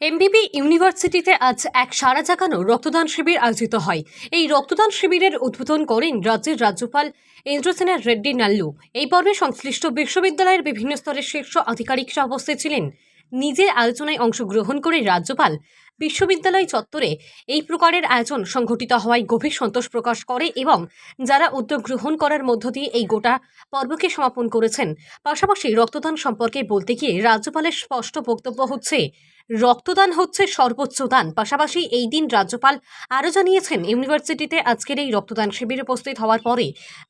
এমবিবি ইউনিভার্সিটিতে আজ এক সারা জাগানো রক্তদান শিবির আয়োজিত হয়। এই রক্তদান শিবিরের উদ্বোধন করেন রাজ্যের রাজ্যপাল ইন্দ্রসেনা রেড্ডি নাল্লু। এই পর্বে সংশ্লিষ্ট বিশ্ববিদ্যালয়ের বিভিন্ন স্তরের শীর্ষ আধিকারিকরা উপস্থিত ছিলেন। নিজের আলোচনায় অংশগ্রহণ করে রাজ্যপাল বিশ্ববিদ্যালয় চত্বরে এই প্রকারের আয়োজন সংঘটিত হওয়ায় গভীর সন্তোষ প্রকাশ করে এবং যারা উদ্যোগ গ্রহণ করার মধ্য দিয়ে এই গোটা পর্বকে সমাপন করেছেন। পাশাপাশি রক্তদান সম্পর্কে বলতে গিয়ে রাজ্যপালের স্পষ্ট বক্তব্য হচ্ছে, রক্তদান হচ্ছে সর্বোচ্চ দান। পাশাপাশি এই দিন রাজ্যপাল আরও জানিয়েছেন, ইউনিভার্সিটিতে আজকের এই রক্তদান শিবিরে উপস্থিত হওয়ার পরে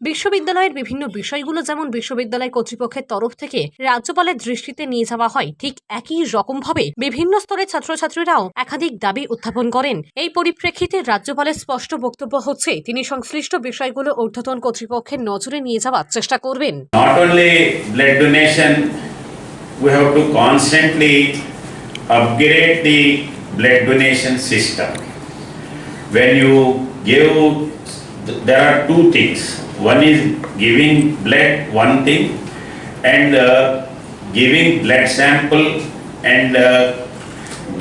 বিশ্ববিদ্যালয়ের বিভিন্ন বিষয়গুলো যেমন বিশ্ববিদ্যালয় কর্তৃপক্ষের তরফ থেকে রাজ্যপালের দৃষ্টিতে নিয়ে যাওয়া হয়, ঠিক একই রকমভাবে বিভিন্ন স্তরের ছাত্রছাত্রীরাও একাধিক দাবি উত্থাপন করেন। এই পরিপ্রেক্ষিতে রাজ্যপালের স্পষ্ট বক্তব্য হচ্ছে, তিনি সংশ্লিষ্ট বিষয়গুলো ঊর্ধ্বতন কর্তৃপক্ষের নজরে নিয়ে যাওয়ার চেষ্টা করবেন। Not only blood donation, we have to constantly upgrade the blood donation system. When you give, there are two things. One is giving blood, one thing, and giving blood sample and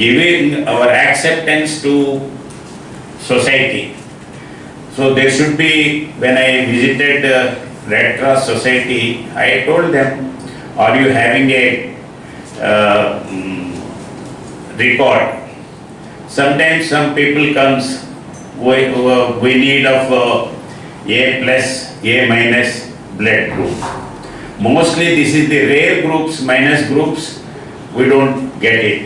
giving our acceptance to society. So there should be, when I visited Red Cross Society, I told them, are you having a record? Sometimes some people comes, we need of A plus, A minus blood group. Mostly this is the rare groups, minus groups, we don't get it.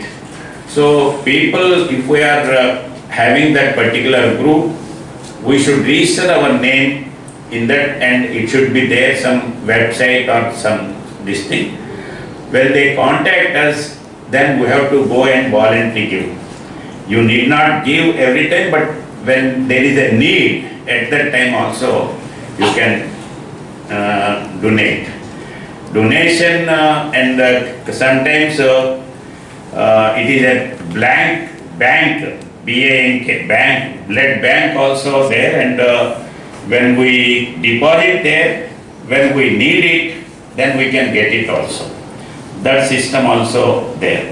So people, if we are having that particular group, we should register our name in that, and it should be there, some website or some this thing. When they contact us, then we have to go and voluntarily give. You need not give every time, but when there is a need, at that time also you can donate. Donation and sometimes it is a blank bank, BANK, bank, blood bank also there, and when we deposit there, when we need it, then we can get it also. That system also there.